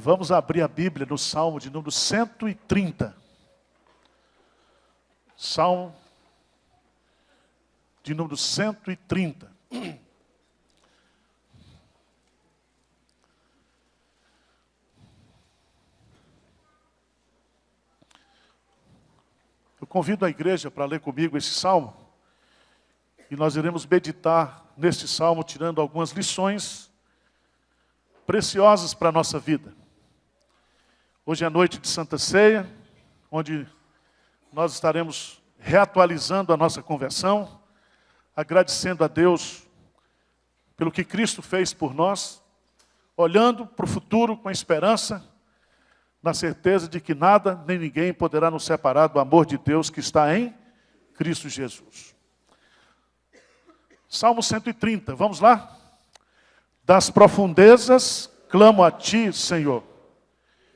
Vamos abrir a Bíblia no Salmo de número 130. Salmo de número 130. Eu convido a igreja para ler comigo esse salmo. E nós iremos meditar neste salmo, tirando algumas lições preciosas para a nossa vida. Hoje é noite de Santa Ceia, onde nós estaremos reatualizando a nossa conversão, agradecendo a Deus pelo que Cristo fez por nós, olhando para o futuro com esperança, na certeza de que nada nem ninguém poderá nos separar do amor de Deus que está em Cristo Jesus. Salmo 130, vamos lá? Das profundezas clamo a Ti, Senhor.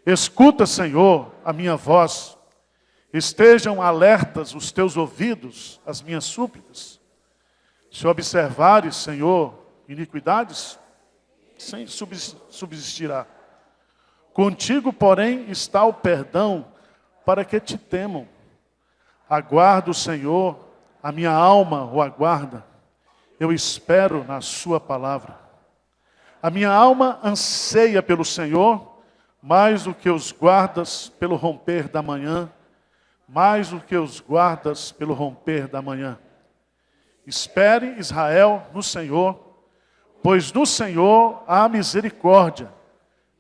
Escuta, Senhor, a minha voz. Estejam alertas os Teus ouvidos, as minhas súplicas. Se observares, Senhor, iniquidades, sem subsistirá. Contigo, porém, está o perdão, para que Te temam. Aguardo, Senhor, a minha alma o aguarda. Eu espero na Sua palavra. A minha alma anseia pelo Senhor, mais do que os guardas pelo romper da manhã, mais do que os guardas pelo romper da manhã. Espere, Israel, no Senhor, pois no Senhor há misericórdia,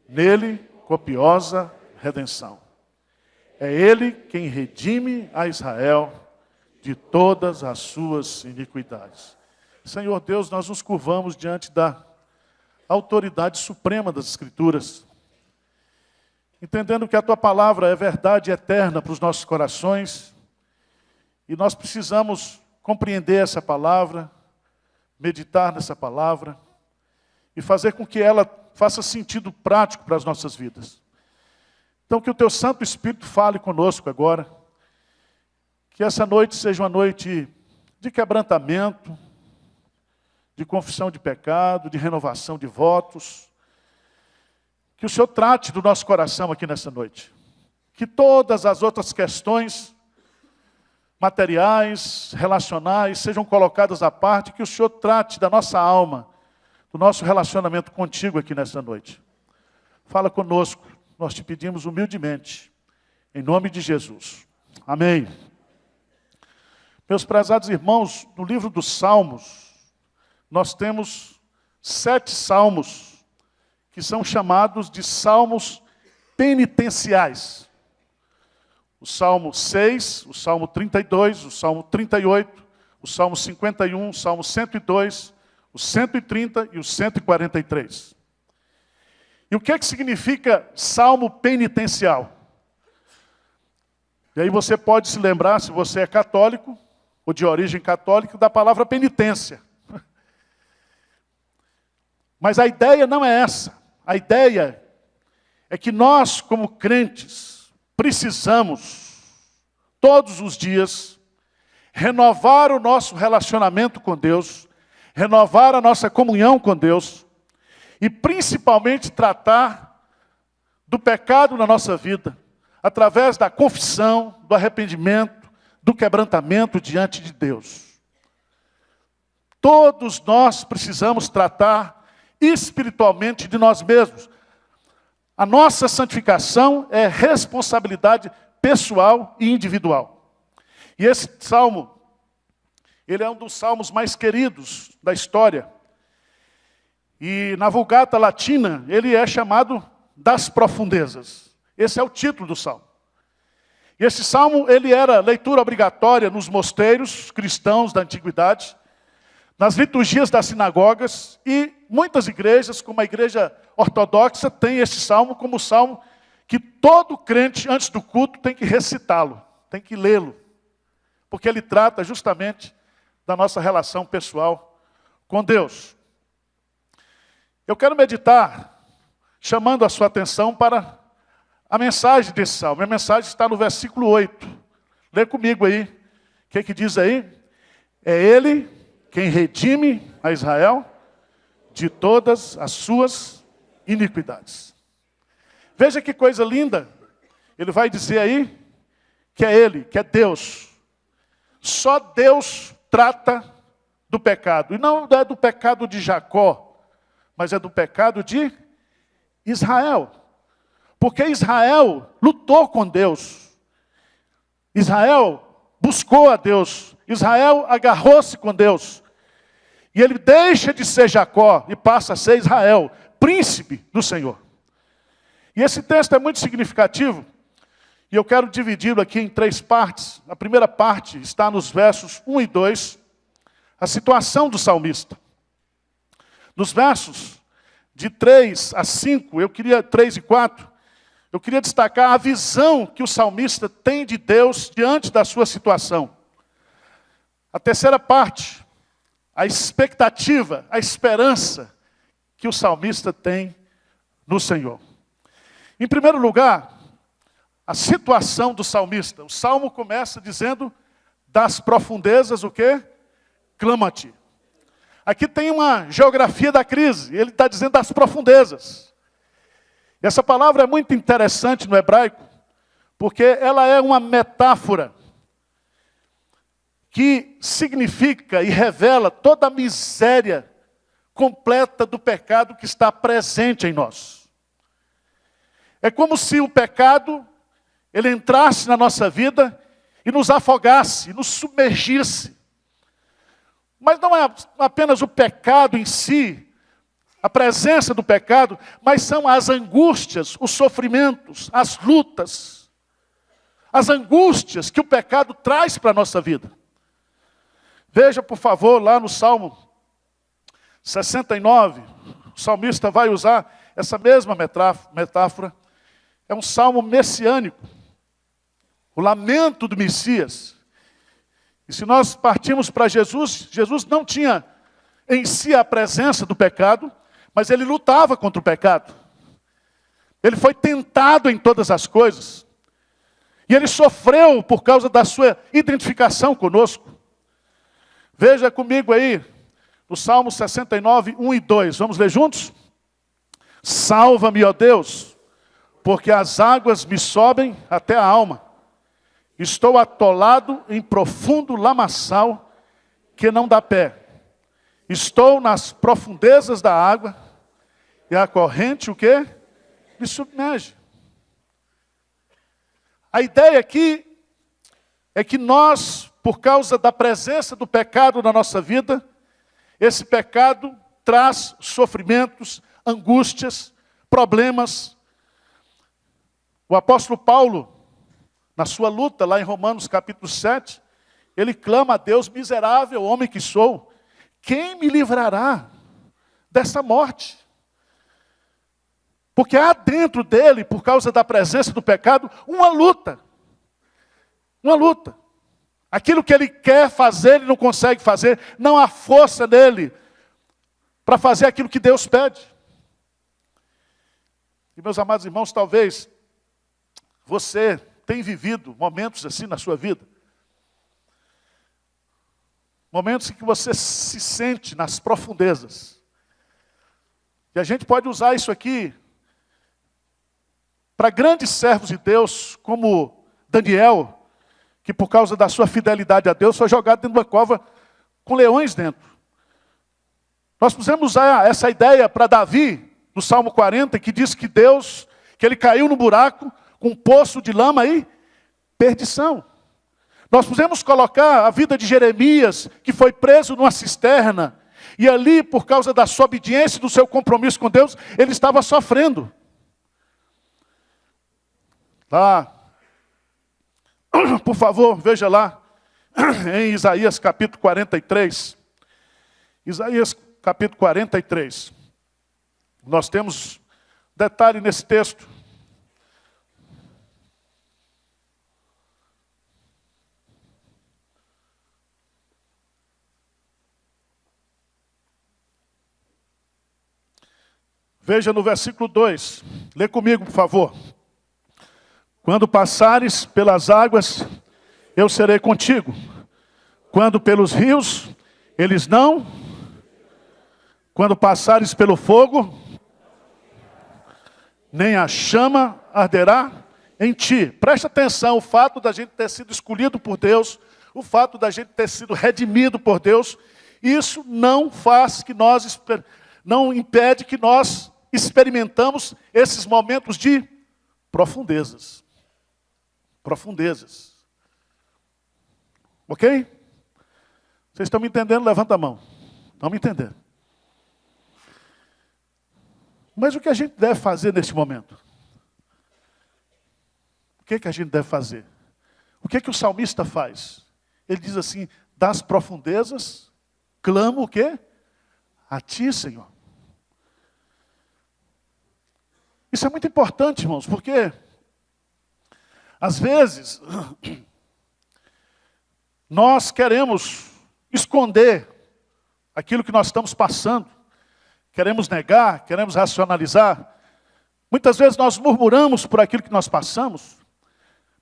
nele copiosa redenção. É Ele quem redime a Israel de todas as suas iniquidades. Senhor Deus, nós nos curvamos diante da autoridade suprema das Escrituras, entendendo que a Tua palavra é verdade eterna para os nossos corações, e nós precisamos compreender essa palavra, meditar nessa palavra, e fazer com que ela faça sentido prático para as nossas vidas. Então, que o Teu Santo Espírito fale conosco agora, que essa noite seja uma noite de quebrantamento, de confissão de pecado, de renovação de votos. Que o Senhor trate do nosso coração aqui nessa noite. Que todas as outras questões materiais, relacionais, sejam colocadas à parte, que o Senhor trate da nossa alma, do nosso relacionamento contigo aqui nessa noite. Fala conosco, nós te pedimos humildemente, em nome de Jesus. Amém. Meus prezados irmãos, no livro dos Salmos, nós temos 7 salmos que são chamados de salmos penitenciais. O Salmo 6, o Salmo 32, o Salmo 38, o Salmo 51, o Salmo 102, o 130 e o 143. E o que é que significa salmo penitencial? E aí você pode se lembrar, se você é católico, ou de origem católica, da palavra penitência. Mas a ideia não é essa. A ideia é que nós, como crentes, precisamos, todos os dias, renovar o nosso relacionamento com Deus, renovar a nossa comunhão com Deus, e principalmente tratar do pecado na nossa vida, através da confissão, do arrependimento, do quebrantamento diante de Deus. Todos nós precisamos tratar espiritualmente de nós mesmos. A nossa santificação é responsabilidade pessoal e individual. E esse salmo, ele é um dos salmos mais queridos da história. E na Vulgata Latina, ele é chamado das profundezas. Esse é o título do salmo. E esse salmo, ele era leitura obrigatória nos mosteiros cristãos da antiguidade, nas liturgias das sinagogas, e muitas igrejas, como a igreja ortodoxa, tem esse salmo como o salmo que todo crente, antes do culto, tem que recitá-lo, tem que lê-lo, porque ele trata justamente da nossa relação pessoal com Deus. Eu quero meditar, chamando a sua atenção para a mensagem desse salmo. A mensagem está no versículo 8. Lê comigo aí. O que diz aí? É Ele quem redime a Israel de todas as suas iniquidades. Veja que coisa linda. Ele vai dizer aí que é Ele, que é Deus. Só Deus trata do pecado. E não é do pecado de Jacó, mas é do pecado de Israel. Porque Israel lutou com Deus. Israel buscou a Deus. Israel agarrou-se com Deus. E ele deixa de ser Jacó e passa a ser Israel, príncipe do Senhor. E esse texto é muito significativo. E eu quero dividi-lo aqui em 3 partes. A primeira parte está nos versos 1 e 2. A situação do salmista. Nos versos de 3 a 5, 3 e 4, eu queria destacar a visão que o salmista tem de Deus diante da sua situação. A terceira parte, a expectativa, a esperança que o salmista tem no Senhor. Em primeiro lugar, a situação do salmista. O salmo começa dizendo, das profundezas, o quê? Clama-te. Aqui tem uma geografia da crise. Ele está dizendo das profundezas. E essa palavra é muito interessante no hebraico, porque ela é uma metáfora que significa e revela toda a miséria completa do pecado que está presente em nós. É como se o pecado, ele entrasse na nossa vida e nos afogasse, nos submergisse. Mas não é apenas o pecado em si, a presença do pecado, mas são as angústias, os sofrimentos, as lutas, as angústias que o pecado traz para a nossa vida. Veja, por favor, lá no Salmo 69, o salmista vai usar essa mesma metáfora. É um salmo messiânico, o lamento do Messias. E se nós partimos para Jesus, Jesus não tinha em si a presença do pecado, mas ele lutava contra o pecado. Ele foi tentado em todas as coisas. E ele sofreu por causa da sua identificação conosco. Veja comigo aí, no Salmo 69, 1 e 2. Vamos ler juntos? Salva-me, ó Deus, porque as águas me sobem até a alma. Estou atolado em profundo lamaçal que não dá pé. Estou nas profundezas da água e a corrente, o quê? Me submerge. A ideia aqui é que nós, por causa da presença do pecado na nossa vida, esse pecado traz sofrimentos, angústias, problemas. O apóstolo Paulo, na sua luta, lá em Romanos capítulo 7, ele clama a Deus, miserável homem que sou, quem me livrará dessa morte? Porque há dentro dele, por causa da presença do pecado, uma luta. Uma luta. Aquilo que ele quer fazer, ele não consegue fazer, não há força nele para fazer aquilo que Deus pede. E meus amados irmãos, talvez você tenha vivido momentos assim na sua vida. Momentos em que você se sente nas profundezas. E a gente pode usar isso aqui para grandes servos de Deus, como Daniel, que por causa da sua fidelidade a Deus, foi jogado dentro de uma cova com leões dentro. Nós podemos usar essa ideia para Davi, no Salmo 40, que diz que Deus, que ele caiu no buraco, com um poço de lama e perdição. Nós podemos colocar a vida de Jeremias, que foi preso numa cisterna, e ali, por causa da sua obediência e do seu compromisso com Deus, ele estava sofrendo. Lá, por favor, veja lá, em Isaías capítulo 43. Isaías capítulo 43. Nós temos detalhe nesse texto. Veja no versículo 2. Lê comigo, por favor. Quando passares pelas águas, eu serei contigo. Quando pelos rios, eles não. Quando passares pelo fogo, nem a chama arderá em ti. Preste atenção, o fato da gente ter sido escolhido por Deus, o fato da gente ter sido redimido por Deus, isso não faz que nós, não impede que nós experimentamos esses momentos de profundezas. Profundezas. Ok? Vocês estão me entendendo? Levanta a mão. Estão me entendendo? Mas o que a gente deve fazer neste momento? O que a gente deve fazer? O que o salmista faz? Ele diz assim, das profundezas, clamo o quê? A ti, Senhor. Isso é muito importante, irmãos, porque às vezes nós queremos esconder aquilo que nós estamos passando, queremos negar, queremos racionalizar. Muitas vezes nós murmuramos por aquilo que nós passamos,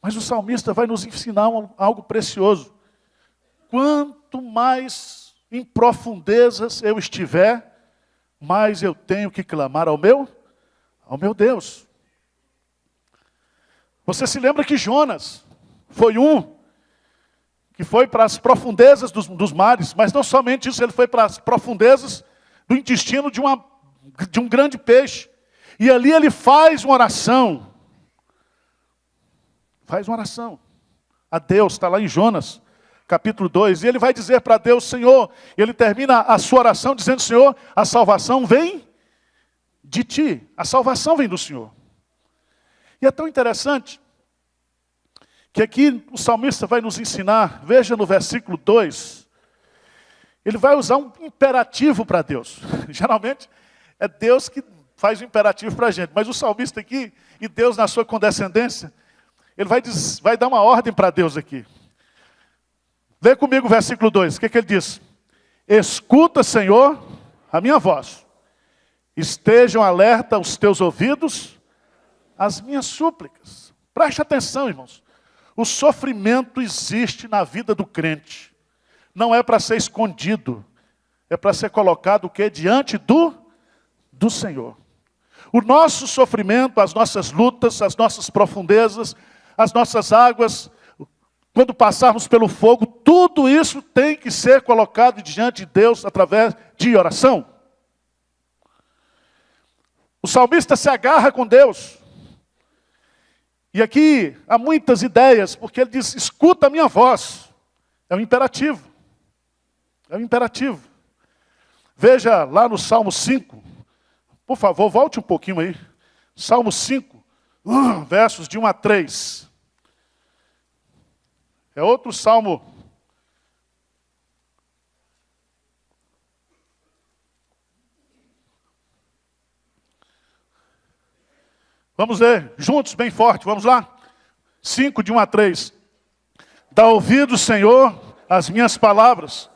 mas o salmista vai nos ensinar algo precioso. Quanto mais em profundezas eu estiver, mais eu tenho que clamar ao meu Deus. Você se lembra que Jonas foi um que foi para as profundezas dos mares, mas não somente isso, ele foi para as profundezas do intestino de um grande peixe. E ali ele faz uma oração. Faz uma oração a Deus, está lá em Jonas, capítulo 2. E ele vai dizer para Deus, Senhor, e ele termina a sua oração dizendo, Senhor, a salvação vem de ti. A salvação vem do Senhor. E é tão interessante que aqui o salmista vai nos ensinar, veja no versículo 2, ele vai usar um imperativo para Deus. Geralmente é Deus que faz o imperativo para a gente, mas o salmista aqui, e Deus na sua condescendência, ele vai dar uma ordem para Deus aqui. Lê comigo o versículo 2, o que ele diz? Escuta, Senhor, a minha voz. Estejam alerta os teus ouvidos, as minhas súplicas. Preste atenção, irmãos. O sofrimento existe na vida do crente. Não é para ser escondido. É para ser colocado o quê? Diante do Senhor. O nosso sofrimento, as nossas lutas, as nossas profundezas, as nossas águas, quando passarmos pelo fogo, tudo isso tem que ser colocado diante de Deus através de oração. O salmista se agarra com Deus. E aqui há muitas ideias, porque ele diz, escuta a minha voz. É um imperativo. É um imperativo. Veja lá no Salmo 5. Por favor, volte um pouquinho aí. Salmo 5, versos de 1 a 3. É outro salmo. Vamos ler juntos, bem forte, vamos lá? 5, de 1 a 3. Dá ouvido, Senhor, às minhas palavras,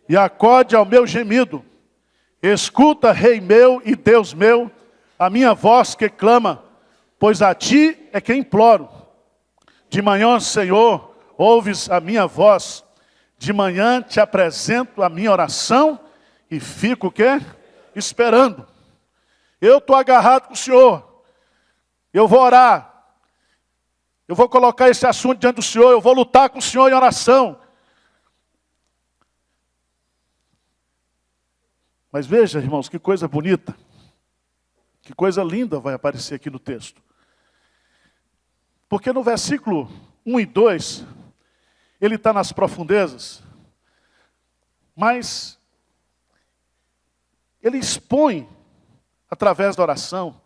e acode ao meu gemido. Escuta, Rei meu e Deus meu, a minha voz que clama, pois a ti é que imploro. De manhã, Senhor, ouves a minha voz. De manhã te apresento a minha oração e fico o quê? Esperando. Eu estou agarrado com o Senhor. Eu vou orar. Eu vou colocar esse assunto diante do Senhor. Eu vou lutar com o Senhor em oração. Mas veja, irmãos, que coisa bonita. Que coisa linda vai aparecer aqui no texto. Porque no versículo 1 e 2, ele está nas profundezas, mas ele expõe, através da oração,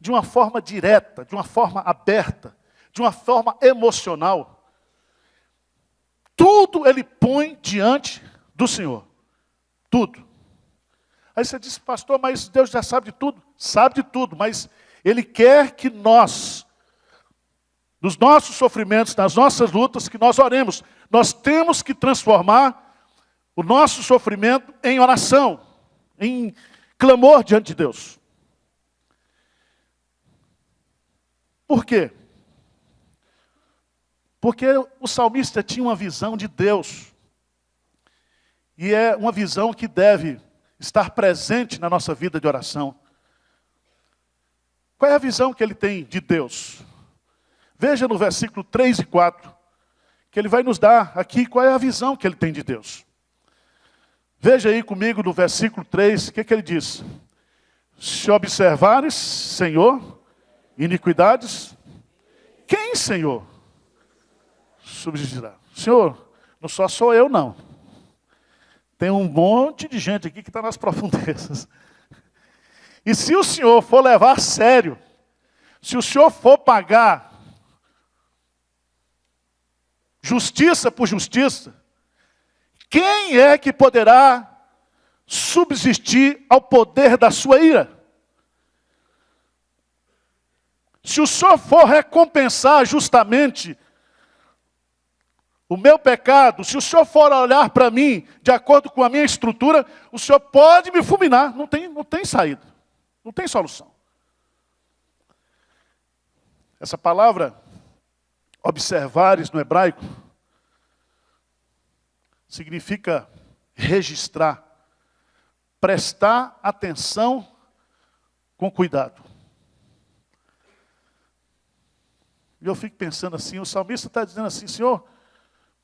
de uma forma direta, de uma forma aberta, de uma forma emocional. Tudo ele põe diante do Senhor. Tudo. Aí você diz, pastor, mas Deus já sabe de tudo? Sabe de tudo, mas Ele quer que nós, nos nossos sofrimentos, nas nossas lutas, que nós oremos. Nós temos que transformar o nosso sofrimento em oração, em clamor diante de Deus. Por quê? Porque o salmista tinha uma visão de Deus. E é uma visão que deve estar presente na nossa vida de oração. Qual é a visão que ele tem de Deus? Veja no versículo 3 e 4, que ele vai nos dar aqui qual é a visão que ele tem de Deus. Veja aí comigo no versículo 3, o que ele diz? Se observares, Senhor, iniquidades, quem, Senhor, subsistirá? Senhor, não só sou eu, não. Tem um monte de gente aqui que está nas profundezas. E se o Senhor for levar a sério, se o Senhor for pagar justiça por justiça, quem é que poderá subsistir ao poder da sua ira? Se o Senhor for recompensar justamente o meu pecado, se o Senhor for olhar para mim de acordo com a minha estrutura, o Senhor pode me fulminar, não tem saída, não tem solução. Essa palavra, observares no hebraico, significa registrar, prestar atenção com cuidado. E eu fico pensando assim, o salmista está dizendo assim, Senhor,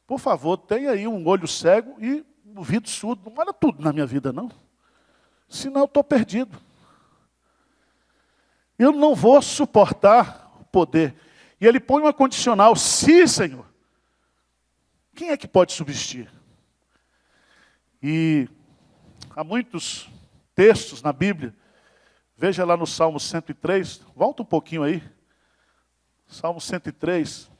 por favor, tenha aí um olho cego e um ouvido surdo. Não olha tudo na minha vida, não. Senão eu estou perdido. Eu não vou suportar o poder. E ele põe uma condicional, se, Senhor. Quem é que pode subsistir? E há muitos textos na Bíblia. Veja lá no Salmo 103. Volta um pouquinho aí. Salmo 103.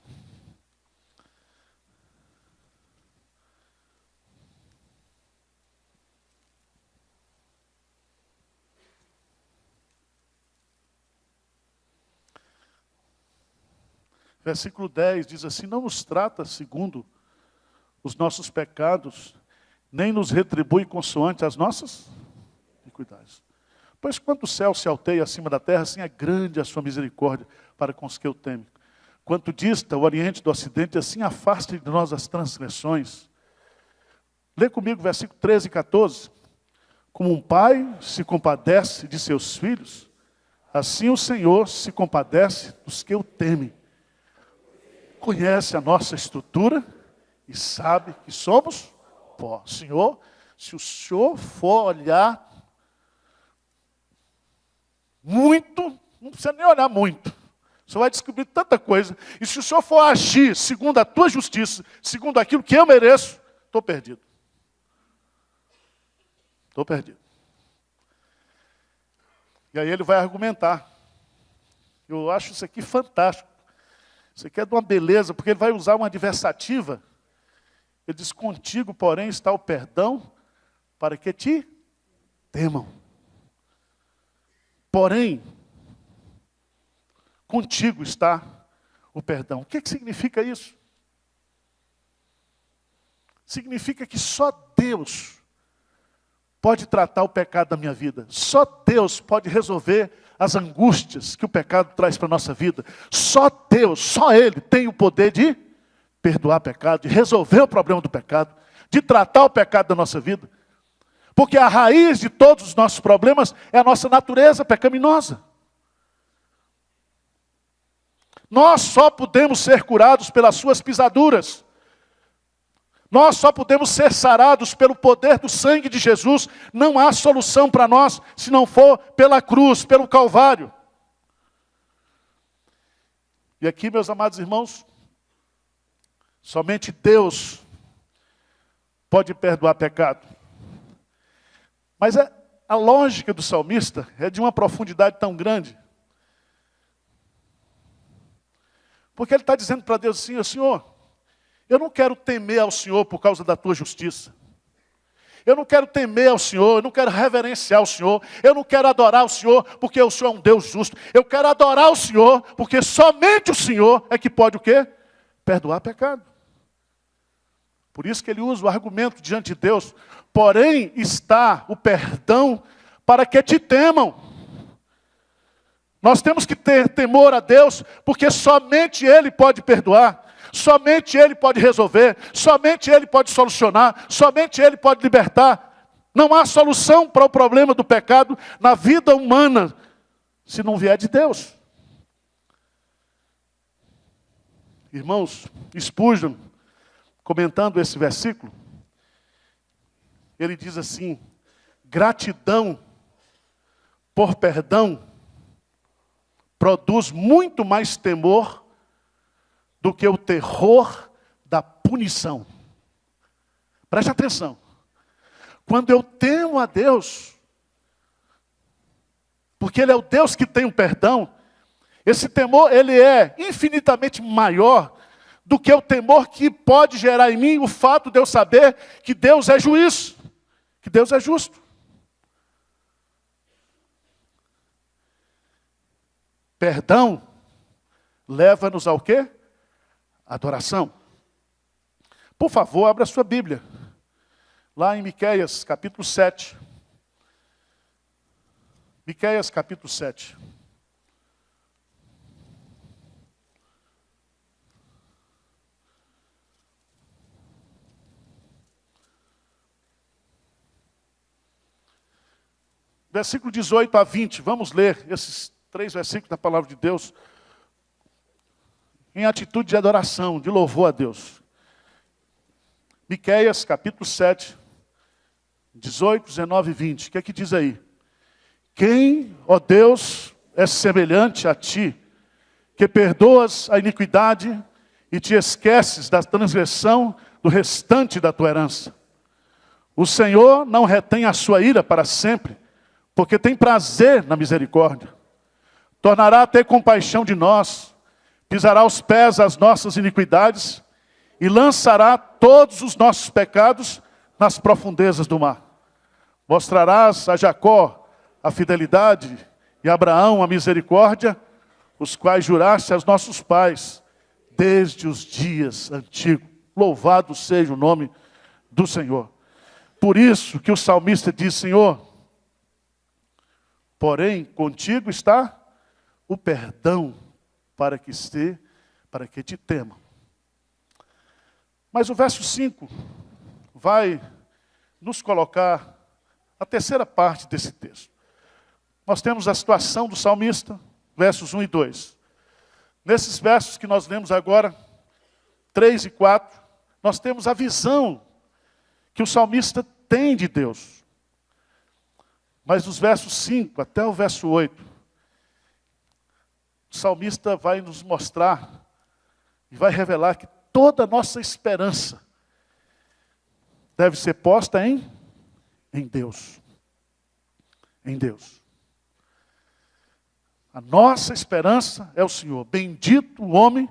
Versículo 10 diz assim, não nos trata segundo os nossos pecados, nem nos retribui consoante as nossas iniquidades. Pois quanto o céu se alteia acima da terra, assim é grande a sua misericórdia para com os que o temem. Quanto dista o oriente do ocidente, assim afaste de nós as transgressões. Lê comigo versículo 13 e 14. Como um pai se compadece de seus filhos, assim o Senhor se compadece dos que o temem. Conhece a nossa estrutura e sabe que somos pó. Senhor, se o Senhor for olhar muito, não precisa nem olhar muito. O Senhor vai descobrir tanta coisa. E se o Senhor for agir segundo a tua justiça, segundo aquilo que eu mereço, estou perdido. Estou perdido. E aí ele vai argumentar. Eu acho isso aqui fantástico. Isso aqui é de uma beleza, porque ele vai usar uma adversativa. Ele diz, contigo, porém, está o perdão, para que te temam. Porém, contigo está o perdão. O que significa isso? Significa que só Deus pode tratar o pecado da minha vida. Só Deus pode resolver as angústias que o pecado traz para a nossa vida. Só Deus, só Ele tem o poder de perdoar pecado, de resolver o problema do pecado, de tratar o pecado da nossa vida. Porque a raiz de todos os nossos problemas é a nossa natureza pecaminosa. Nós só podemos ser curados pelas suas pisaduras. Nós só podemos ser sarados pelo poder do sangue de Jesus. Não há solução para nós se não for pela cruz, pelo Calvário. E aqui, meus amados irmãos, somente Deus pode perdoar pecado. Mas a lógica do salmista é de uma profundidade tão grande. Porque ele está dizendo para Deus assim, Senhor, eu não quero temer ao Senhor por causa da tua justiça. Eu não quero temer ao Senhor, eu não quero reverenciar o Senhor. Eu não quero adorar o Senhor porque o Senhor é um Deus justo. Eu quero adorar o Senhor porque somente o Senhor é que pode o quê? Perdoar pecado. Por isso que ele usa o argumento diante de Deus. Porém está o perdão para que te temam. Nós temos que ter temor a Deus, porque somente Ele pode perdoar, somente Ele pode resolver, somente Ele pode solucionar, somente Ele pode libertar. Não há solução para o problema do pecado na vida humana, se não vier de Deus. Irmãos, Spurgeon, comentando esse versículo, ele diz assim: gratidão por perdão produz muito mais temor do que o terror da punição. Preste atenção. Quando eu temo a Deus, porque Ele é o Deus que tem o perdão, esse temor, ele é infinitamente maior do que o temor que pode gerar em mim o fato de eu saber que Deus é juiz, que Deus é justo. Perdão leva-nos ao quê? Adoração. Por favor, abra a sua Bíblia. Lá em Miqueias, capítulo 7. Miqueias, capítulo 7. Versículo 18 a 20. Vamos ler esses 3 versículos da palavra de Deus em atitude de adoração, de louvor a Deus. Miqueias, capítulo 7, 18, 19 e 20. O que é que diz aí? Quem, ó Deus, é semelhante a ti, que perdoas a iniquidade e te esqueces da transgressão do restante da tua herança. O Senhor não retém a sua ira para sempre, porque tem prazer na misericórdia. Tornará a ter compaixão de nós, pisará aos pés as nossas iniquidades e lançará todos os nossos pecados nas profundezas do mar. Mostrarás a Jacó a fidelidade e a Abraão a misericórdia, os quais juraste aos nossos pais desde os dias antigos. Louvado seja o nome do Senhor. Por isso que o salmista diz: Senhor, porém contigo está o perdão para que te tema. Mas o verso 5 vai nos colocar a terceira parte desse texto. Nós temos a situação do salmista, versos 1 e 2. Nesses versos que nós lemos agora, 3 e 4, nós temos a visão que o salmista tem de Deus. Mas dos versos 5 até o verso 8, o salmista vai nos mostrar e vai revelar que toda a nossa esperança deve ser posta em Deus. Em Deus. A nossa esperança é o Senhor. Bendito o homem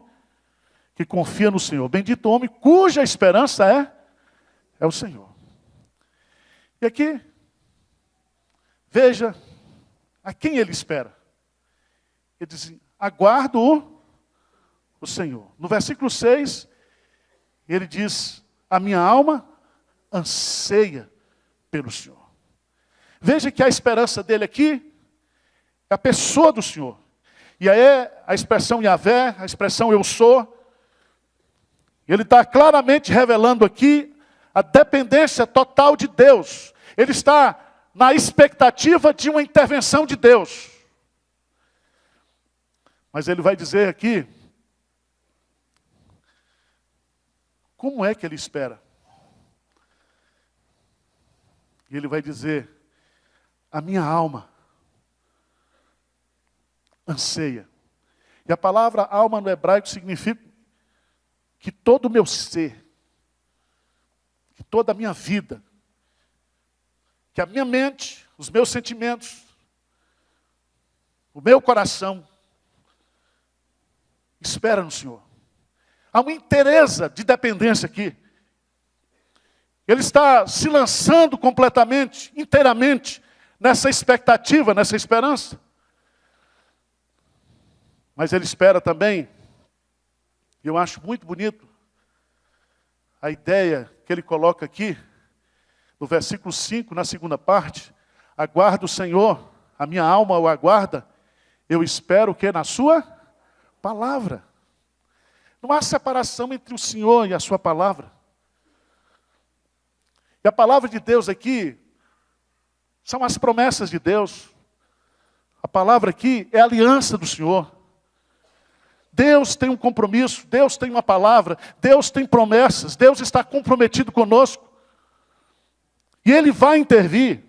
que confia no Senhor. Bendito o homem cuja esperança é o Senhor. E aqui, veja a quem ele espera. Ele diz: aguardo o Senhor. No versículo 6, ele diz: a minha alma anseia pelo Senhor. Veja que a esperança dele aqui é a pessoa do Senhor. E aí a expressão Yahvé, a expressão eu sou, ele está claramente revelando aqui a dependência total de Deus. Ele está na expectativa de uma intervenção de Deus. Mas ele vai dizer aqui, como é que ele espera? E ele vai dizer: a minha alma anseia. E a palavra alma no hebraico significa que todo o meu ser, que toda a minha vida, que a minha mente, os meus sentimentos, o meu coração, espera no Senhor. Há uma inteireza de dependência aqui. Ele está se lançando completamente, inteiramente, nessa expectativa, nessa esperança. Mas ele espera também, e eu acho muito bonito, a ideia que ele coloca aqui, no versículo 5, na segunda parte: aguardo o Senhor, a minha alma o aguarda, eu espero que na sua palavra. Não há separação entre o Senhor e a sua palavra. E a palavra de Deus aqui são as promessas de Deus. A palavra aqui é a aliança do Senhor. Deus tem um compromisso, Deus tem uma palavra, Deus tem promessas, Deus está comprometido conosco. E Ele vai intervir.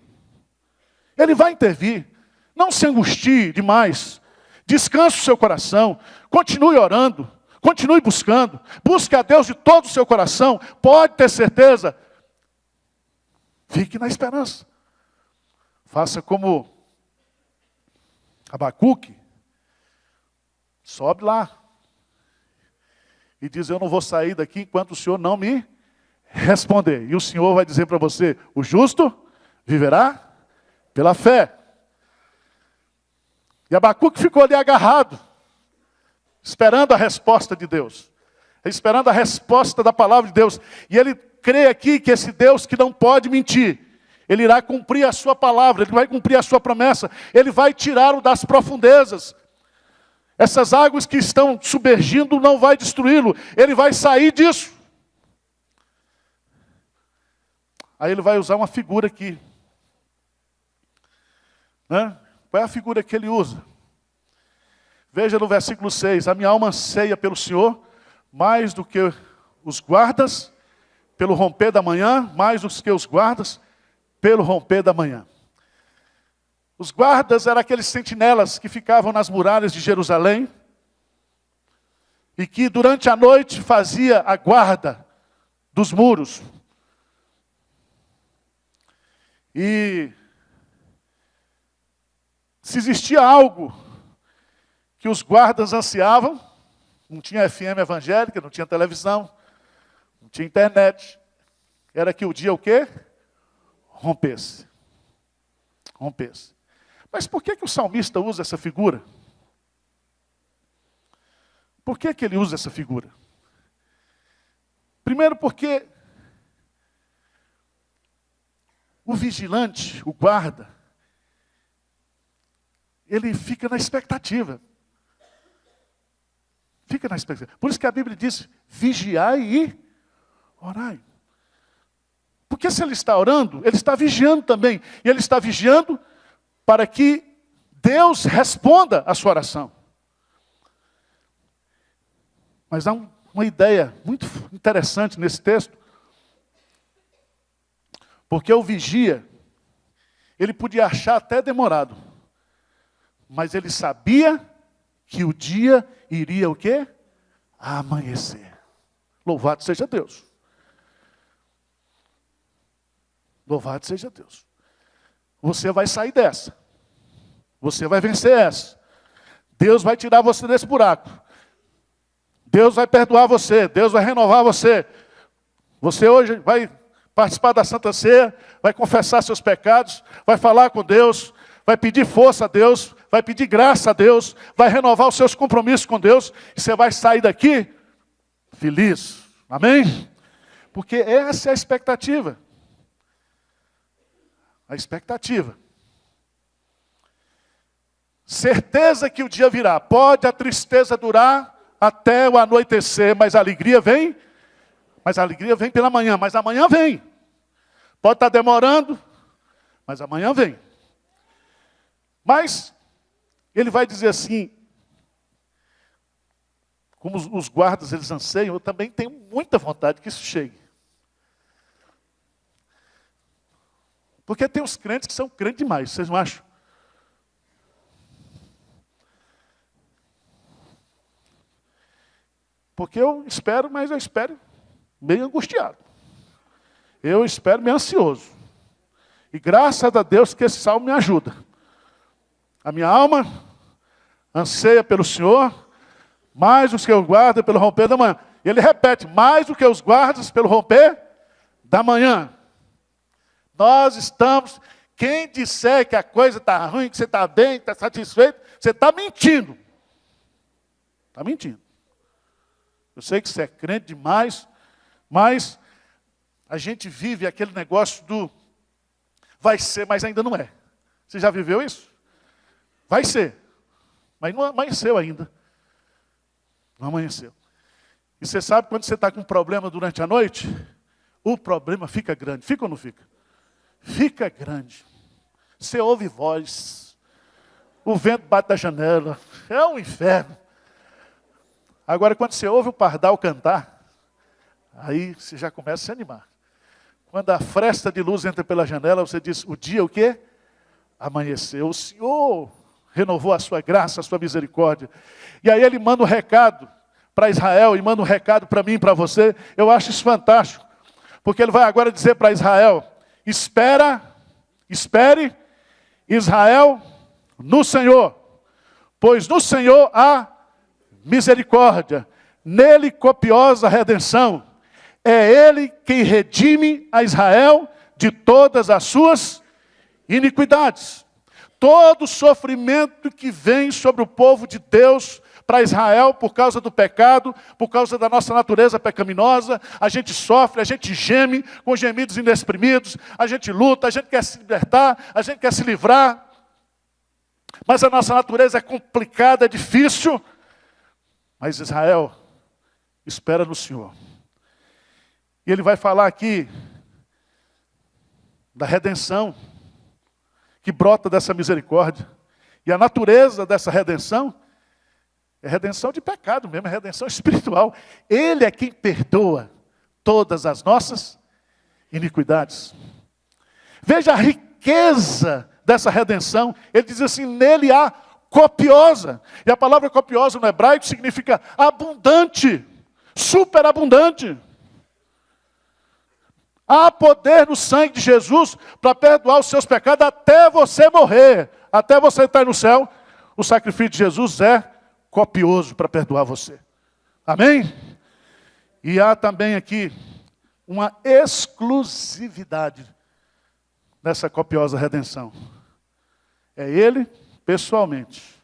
Ele vai intervir. Não se angustie demais. Descanse o seu coração. Continue orando. Continue buscando. Busque a Deus de todo o seu coração. Pode ter certeza. Fique na esperança. Faça como Abacuque. Sobe lá. E diz, eu não vou sair daqui enquanto o Senhor não me responder. E o Senhor vai dizer para você, o justo viverá pela fé. E Abacuque ficou ali agarrado, esperando a resposta de Deus. Esperando a resposta da palavra de Deus. E ele crê aqui que esse Deus que não pode mentir, Ele irá cumprir a sua palavra, Ele vai cumprir a sua promessa. Ele vai tirá-lo das profundezas. Essas águas que estão submergindo não vai destruí-lo. Ele vai sair disso. Aí ele vai usar uma figura aqui. Né? Qual é a figura que ele usa? Veja no versículo 6. A minha alma anseia pelo Senhor, mais do que os guardas, pelo romper da manhã, mais do que os guardas, pelo romper da manhã. Os guardas eram aqueles sentinelas que ficavam nas muralhas de Jerusalém e que durante a noite fazia a guarda dos muros. E se existia algo que os guardas ansiavam, não tinha FM evangélica, não tinha televisão, não tinha internet, era que o dia o quê? Rompesse. Rompesse. Mas por que o salmista usa essa figura? Por que ele usa essa figura? Primeiro porque o vigilante, o guarda, ele fica na expectativa. Fica na expectativa. Por isso que a Bíblia diz, vigiai e orai. Porque se ele está orando, ele está vigiando também. E ele está vigiando para que Deus responda a sua oração. Mas há uma ideia muito interessante nesse texto. Porque o vigia, ele podia achar até demorado. Mas ele sabia que o dia iria o quê? Amanhecer. Louvado seja Deus. Louvado seja Deus. Você vai sair dessa. Você vai vencer essa. Deus vai tirar você desse buraco. Deus vai perdoar você. Deus vai renovar você. Você hoje vai participar da Santa Ceia, vai confessar seus pecados, vai falar com Deus, vai pedir força a Deus, vai pedir graça a Deus, vai renovar os seus compromissos com Deus, e você vai sair daqui feliz. Amém? Porque essa é a expectativa. A expectativa. Certeza que o dia virá. Pode a tristeza durar até o anoitecer, mas a alegria vem. Mas a alegria vem pela manhã, mas amanhã vem. Pode estar demorando, mas amanhã vem. Mas ele vai dizer assim, como os guardas eles anseiam, eu também tenho muita vontade que isso chegue. Porque tem uns crentes que são crentes demais, vocês não acham? Porque eu espero, mas eu espero meio angustiado. Eu espero meio ansioso. E graças a Deus que esse salmo me ajuda. A minha alma anseia pelo Senhor, mais do que os guardas pelo romper da manhã. E ele repete, mais do que os guardas pelo romper da manhã. Nós estamos, quem disser que a coisa está ruim, que você está bem, está satisfeito, você está mentindo. Está mentindo. Eu sei que você é crente demais, mas a gente vive aquele negócio do vai ser, mas ainda não é. Você já viveu isso? Vai ser, mas não amanheceu ainda. Não amanheceu. E você sabe quando você está com um problema durante a noite, o problema fica grande. Fica ou não fica? Fica grande. Você ouve voz. o vento bate da janela, é um inferno. Agora, quando você ouve o pardal cantar, aí você já começa a se animar. Quando a fresta de luz entra pela janela, você diz, o dia o quê? Amanheceu. O Senhor renovou a sua graça, a sua misericórdia. E aí ele manda um recado para Israel e manda um recado para mim e para você. Eu acho isso fantástico. Porque ele vai agora dizer para Israel, espere, Israel, no Senhor. Pois no Senhor há misericórdia, nele copiosa redenção. É ele quem redime a Israel de todas as suas iniquidades. Todo sofrimento que vem sobre o povo de Deus para Israel por causa do pecado, por causa da nossa natureza pecaminosa, a gente sofre, a gente geme com gemidos inexprimidos, a gente luta, a gente quer se libertar, a gente quer se livrar. Mas a nossa natureza é complicada, é difícil. Mas Israel, espera no Senhor. E ele vai falar aqui da redenção que brota dessa misericórdia. E a natureza dessa redenção é redenção de pecado mesmo, é redenção espiritual. Ele é quem perdoa todas as nossas iniquidades. Veja a riqueza dessa redenção. Ele diz assim, nele há copiosa. E a palavra copiosa no hebraico significa abundante, superabundante. Há poder no sangue de Jesus para perdoar os seus pecados até você morrer, até você estar no céu. O sacrifício de Jesus é copioso para perdoar você. Amém? E há também aqui uma exclusividade nessa copiosa redenção. É Ele, pessoalmente,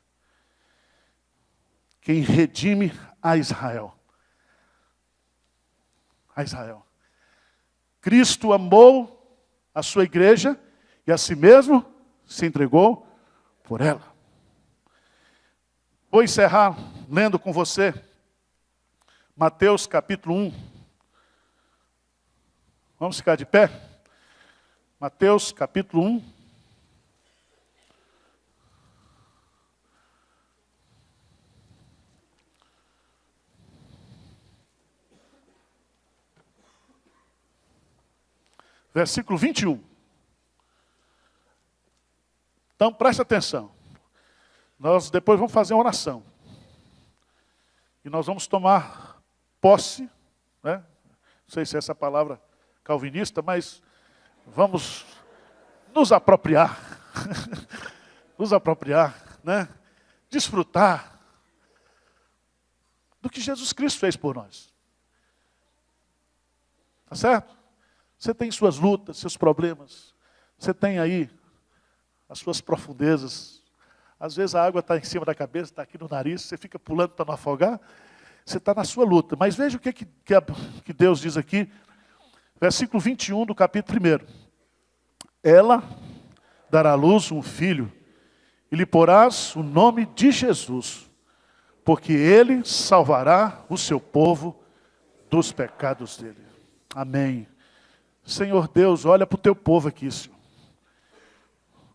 quem redime a Israel. A Israel. Cristo amou a sua igreja e a si mesmo se entregou por ela. Vou encerrar lendo com você Mateus capítulo 1. Vamos ficar de pé? Mateus capítulo 1. Versículo 21. Então, preste atenção. Nós depois vamos fazer uma oração. E nós vamos tomar posse, né? Não sei se é essa palavra calvinista, mas vamos nos apropriar. Nos apropriar, né? Desfrutar do que Jesus Cristo fez por nós. Tá certo? Você tem suas lutas, seus problemas. Você tem aí as suas profundezas. Às vezes a água está em cima da cabeça, está aqui no nariz, você fica pulando para não afogar. Você está na sua luta. Mas veja o que Deus diz aqui. Versículo 21 do capítulo 1. Ela dará à luz um filho, e lhe porás o nome de Jesus, porque ele salvará o seu povo dos pecados dele. Amém. Senhor Deus, olha para o teu povo aqui, Senhor.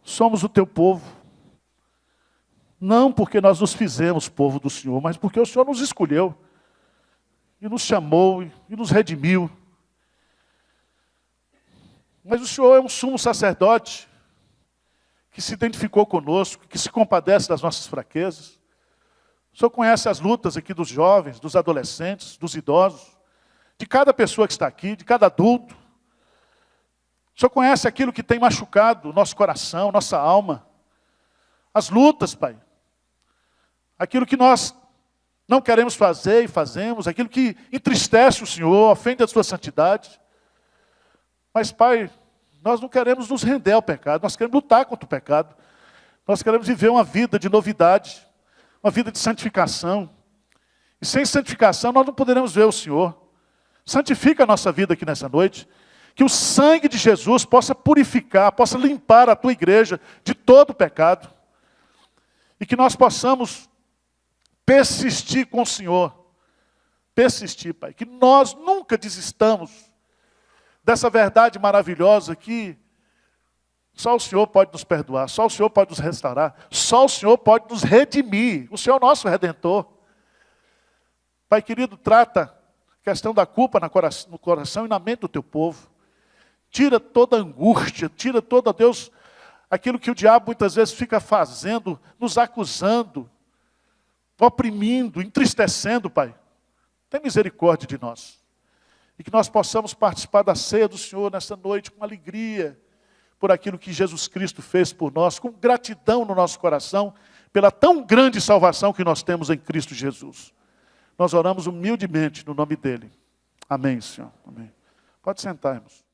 Somos o teu povo. Não porque nós nos fizemos povo do Senhor, mas porque o Senhor nos escolheu. E nos chamou, e nos redimiu. Mas o Senhor é um sumo sacerdote, que se identificou conosco, que se compadece das nossas fraquezas. O Senhor conhece as lutas aqui dos jovens, dos adolescentes, dos idosos, de cada pessoa que está aqui, de cada adulto. O Senhor conhece aquilo que tem machucado o nosso coração, nossa alma. As lutas, Pai. Aquilo que nós não queremos fazer e fazemos. Aquilo que entristece o Senhor, ofende a sua santidade. Mas, Pai, nós não queremos nos render ao pecado. Nós queremos lutar contra o pecado. Nós queremos viver uma vida de novidade. Uma vida de santificação. E sem santificação nós não poderemos ver o Senhor. Santifica a nossa vida aqui nessa noite. Que o sangue de Jesus possa purificar, possa limpar a tua igreja de todo o pecado. E que nós possamos persistir com o Senhor. Persistir, Pai. Que nós nunca desistamos dessa verdade maravilhosa que Só o Senhor pode nos perdoar, só o Senhor pode nos restaurar, só o Senhor pode nos redimir. O Senhor é o nosso Redentor. Pai querido, trata a questão da culpa no coração e na mente do teu povo. Tira toda angústia, tira toda, Deus, aquilo que o diabo muitas vezes fica fazendo, nos acusando, oprimindo, entristecendo, Pai. Tem misericórdia de nós. E que nós possamos participar da ceia do Senhor nesta noite com alegria, por aquilo que Jesus Cristo fez por nós, com gratidão no nosso coração, pela tão grande salvação que nós temos em Cristo Jesus. Nós oramos humildemente no nome dele. Amém, Senhor. Amém. Pode sentar, irmãos.